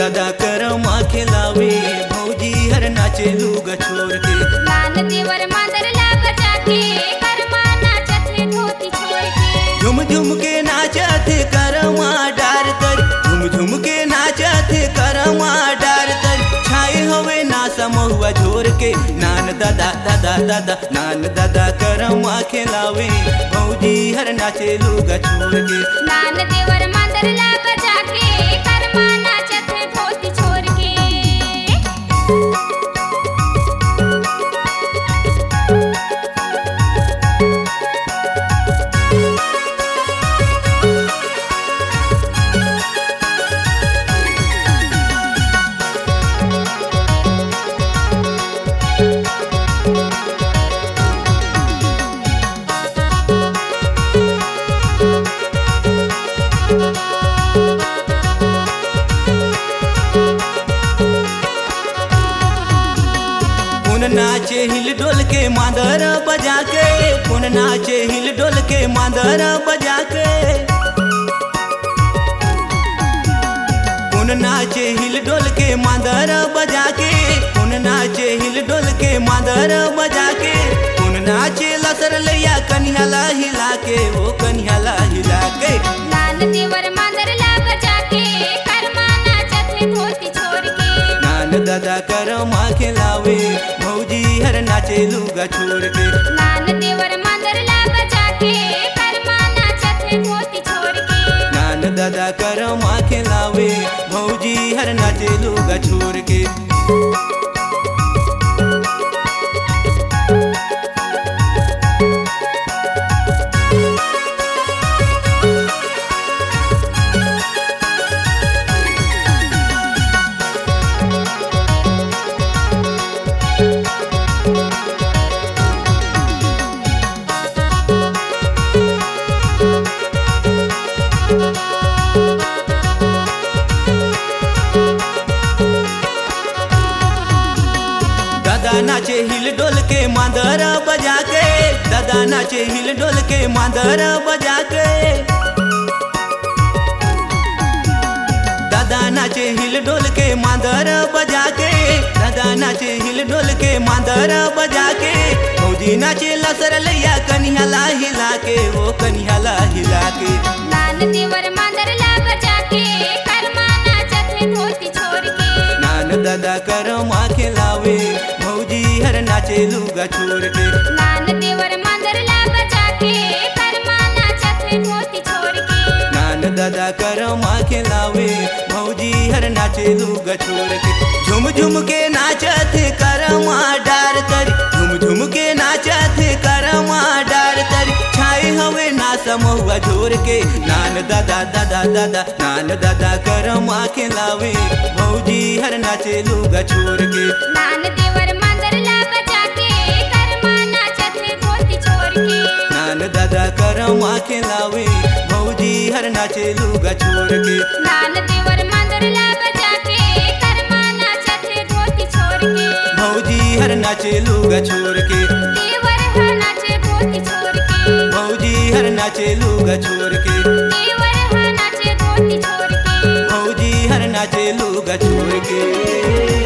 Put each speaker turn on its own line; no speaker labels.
दादा करमा खिलावे भौजी हर नाचे लूगा छोड़ के।
नान देवर मादर लाग जाके करमा नाचत है धोती छोड़ के।
झुम झुम के नाचत करमा डार तर, झुम झुम के नाचत करमा डार तर, छाए हवे ना समहुआ झोर के। नान दादा दादा दादा नान दादा करमा खिलावे भौजी हर नाचे लूगा छोड़ के।
नान देवर मादर लाग जाके करमा नाचत है धोती छोड़ के।
नाचे हिल डोल के मादर बजा के, कौन नाचे हिल डोल के मादर बजा के। कौन नाचे हिल डोल के मादर बजा के, कौन नाचे हिल डोल के मादर बजा के। कौन नाचे लसर लैया कन्हैया हिला के, वो कन्हैया हिला के।
नान देवर मादर लाग जाके करमा नाचत है धोती छोड़ के।
नान दादा करमा खिलावे भौजी हर नाचे लूगा छोड़ के।
नान देवर मादर लाग जाके करमा नाचत है धोती छोड़ के।
नान दादा करमा खिलावे भौजी हर नाचे लूगा छोड़ के। दादा नाचे हिल डोल के मादर बजा के, दादा नाचे हिल डोल के मादर बजा के। दादा नाचे हिल डोल के मादर बजा के, दादा नाचे हिल डोल के मादर बजा के। भौजी नाचे लसर लैया कन्हैया हिला के, वो कन्हैया हिला के।
नान देवर मादर लाग जाके करमा नाचत है धोती छोड़ के।
नान दादा करमा खिलावे भौजी हर नाचे लूगा छोड़ के।
नान देवर मादर लाग जाके करमा नाचत है धोती छोड़ के।
नान दादा करमा खिलावे भौजी हर नाचे लूगा छोड़ के। झुम झुम के नाचत करमा डार तरी, झुम झुम के नाचत करमा डार तरी, छाए हवे ना समहुआ झोर के। नान दादा दादा दादा नान दादा करमा खिलावे भौजी हर नाचे लूगा छोड़ के।
नान देवर मादर लाग जाके करमा नाचत है धोती छोड़ के।
नान दादा करमा खिलावे भौजी हर नाचे लूगा छोड़ के।
नान देवर मादर लाग जाके करमा नाचत है धोती छोड़ के।
भौजी हर नाचे लूगा छोड़ के।
देवर हर नाचे धोती छोड़ के।
भौजी हर नाचे लूगा छोड़ के।
देवर हर नाचे धोती छोड़ के।
भौजी हर नाचे लूगा छोड़ के।